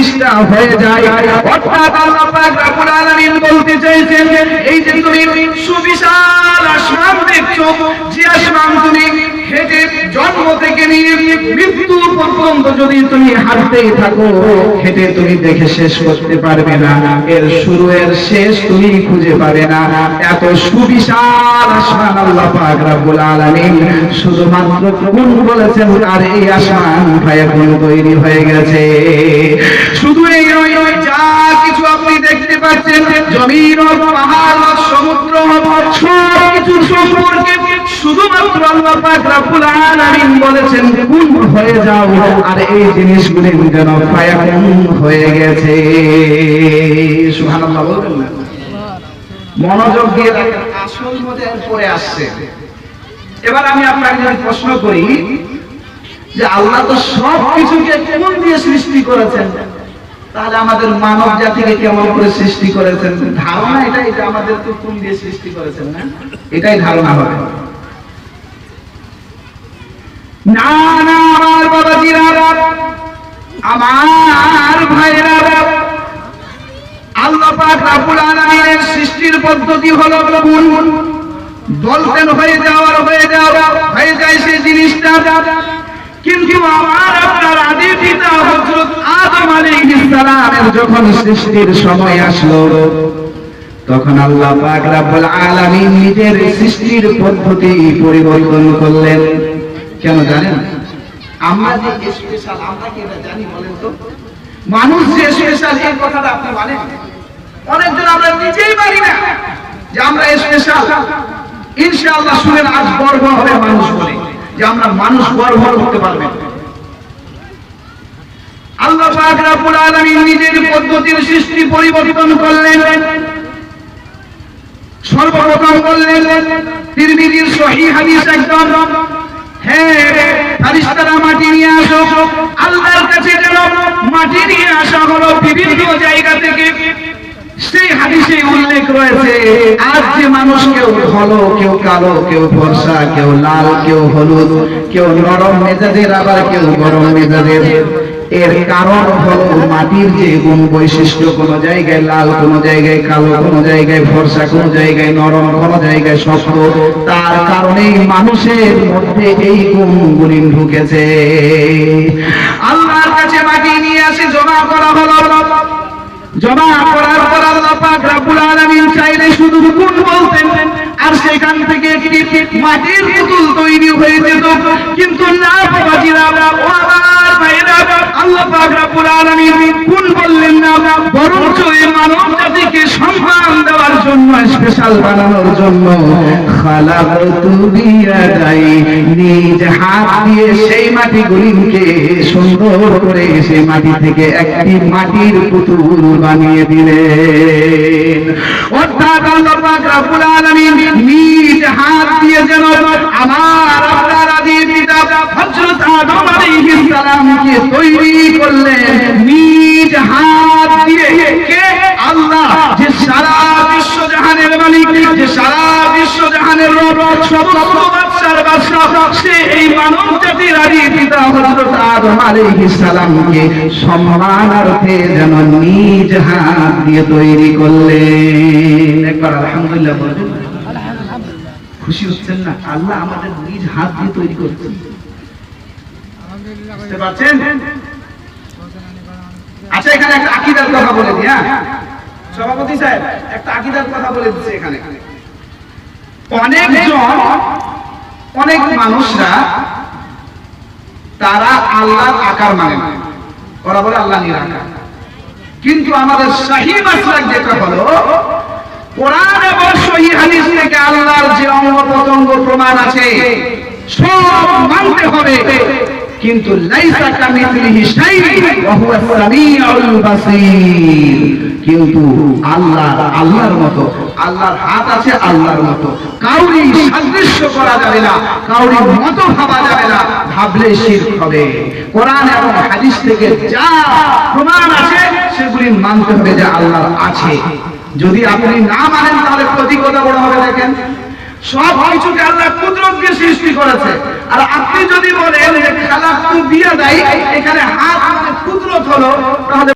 জিনিসটা হয়ে যায়। অর্থাৎ আল্লাহ পাক রব্বুল আলামিন বলতে চাইছেন, এই যে তুমি সুবিশাল আসমান দেখছো, যে আসমান তুমি হেঁটে জন্ম থেকে নিয়ে মৃত্যু পর্যন্ত যদি তুমি হাঁটতেই থাকো, হেঁটে তুমি দেখে শেষ করতে পারবে না, এর শুরু এর শেষ তুমি খুঁজে পাবে না। এত সুবিশাল আসমান আল্লাহ পাক রব্বুল আলামিন শুধুমাত্র কোন বলেছেন, আর এই আসমান ফায়াকুন তৈরি হয়ে গেছে। শুধু এই নয়, যা কিছু আপনি দেখতে পাচ্ছেন, জমিন ও পাহাড় ও সমুদ্র সবকিছু সম্পর্কে শুধুমাত্র আল্লাহ পাক রব্বুল আলামিন বলেছেন কুন হয়ে যাও, আর এই জিনিসগুলো যেন ফায়াকুন হয়ে গেছে। সুবহানাল্লাহ বলবেন না? মনোযোগ দিয়ে দেখেন, আসল মজা পরে আসছে। এবার আমি আপনাকে যদি প্রশ্ন করি যে আল্লাহ তো সব কিছুকে কেমন দিয়ে সৃষ্টি করেছেন, তাহলে আমাদের মানব জাতিকে কেমন করে সৃষ্টি করেছেন? ধারণা এটা আমাদের তো কোন দিয়ে সৃষ্টি করেছেন, না এটাই ধারণা হবে না। না আমার বাবাজিরা, আমার ভাইরা, আল্লাহ পাক রব্বুল আলামিনের সৃষ্টির পদ্ধতি হলো কোন? বলতেন হয়ে যায় সেই জিনিসটা। কিন্তু আমার আপনার আদি পিতা হযরত আদম আলাইহিস সালামের যখন সৃষ্টির সময় আসলো, তখন আল্লাহ পাক রব্বুল আলামিন নিজের সৃষ্টির পদ্ধতি পরিবর্তন করলেন। কেন জানেন? আমরা যে স্পেশাল, আমরা কি এটা জানি বলেন তো? মানুষ যে স্পেশাল, এই কথাটা আপনি মানেন? অনেকজন আমরা নিজেই মানি না যে আমরা স্পেশাল। ইনশাআল্লাহ শুনেন, আজ গর্ব হবে মানুষ বলে, যে আমরা মানুষ গর্ব করতে পারবেন। আল্লাহ পাক রব্বুল আলামিন নিজের পদ্ধতির সৃষ্টি পরিবর্তন করলেন। সর্বপ্রথম বললেন, তিরমিজির সহিহ হাদিস একদম, ফেরেশতারা মাটি নিয়ে আসো। আল্লাহর কাছে যেন মাটি নিয়ে আসা হলো বিভিন্ন জায়গা থেকে। সেই হাদিসে উল্লেখ রয়েছে, আজ যে মানুষ কেউ ভালো, কেউ কালো, কেউ ফর্সা, কেউ লাল, কেউ হলুদ, কেউ নরম মেজাজের, আবার কেউ গরম মেজাজের, এর কারণ হলো মাটির যে গুণ বৈশিষ্ট্য, কোন জায়গায় লাল, কোন জায়গায় কালো, কোন জায়গায় ফর্সা, কোন জায়গায় নরম, কোন জায়গায় শক্ত। তার কারণেই মানুষের মধ্যে এই গুণগুলি ঢুকেছে। আল্লাহর কাছে মাটি নিয়ে আসে, জমা করা হলো। জমা করার পর আল্লাহ পাক রব্বুল আলামিন চাইলে শুধু গুণ বলতেন, আর সেখান থেকে একটি মাটির পুতুল তৈরি হয়ে যেত। কিন্তু না বাবাজিরা, ও আমার ভাইরা, আল্লাহ পাক রব্বুল আলামিন গুণ বললেন না, বরঞ্চ এই মানব জাতিকে সম্মান দেওয়ার জন্য, স্পেশাল বানানোর জন্য খালাকতু বিয়াদাই, নিজ হাত দিয়ে সেই মাটিগুলিকে সুন্দর করে সেই মাটি থেকে একটি মাটির পুতুল বানিয়ে দিলেন। অর্থাৎ আল্লাহ পাক রব্বুল আলামিন নিজ হাত দিয়ে যেন আমার আপনার আদি পিতা হযরত আদম আলাইহিস সালামকে তৈরি করলেন নিজ হাত দিয়ে। কে? আল্লাহ, যে সারা বিশ্ব জাহানের মালিক, যে সারা বিশ্ব জাহানের রব, সমস্ত বাদশার বাদশা, সে এই মানব জাতির আদি পিতা হযরত আদম আলাইহিস সালামকে সম্মানার্থে যেন নিজ হাত দিয়ে তৈরি করলেন। একবার আলহামদুলিল্লাহ বলবেন? খুশি হচ্ছেন না? আল্লাহ আমাদের নিজ হাত দিয়ে তৈরি করছেন, বুঝতে পারছেন? আচ্ছা, এখানে একটা আকীদার কথা বলে দিই। সভাপতি সাহেব, একটা আকীদার কথা বলে দিচ্ছে। এখানে অনেক মানুষরা তারা আল্লাহর আকার মানে না, ওরা বলে আল্লাহ নিরাকার। কিন্তু আমাদের সহিহ মাসলাক যেটা হলো, কোরআন এবং সহিহ হাদিস থেকে আল্লাহর যে অঙ্গ প্রত্যঙ্গ প্রমাণ আছে সব মানতে হবে। কিন্তু লাইসা কামিসলিহি শাইউন ওয়া হুয়া সামিউল বাসীর, কিন্তু আল্লাহর মতো, আল্লাহর হাত আছে, আল্লাহর মতো কাউরি সাদৃশ্য করা যাবে না, কাউরি মতো ভাবা যাবে না, ভাবলে শিরক হবে। কোরআন এবং হাদিস থেকে যা প্রমাণ আছে সেগুলি মানতে হবে যে আল্লাহর আছে। যদি আপনি না মানেন তাহলে প্রতিকতা বড় হবে। দেখেন, সব কিছুকে আল্লাহ কুদরত দিয়ে সৃষ্টি করেছে, আর আপনি যদি বলেন যে খালাকতু বিয়াদাই, এখানে হাত মানে কুদরত হলো, তাহলে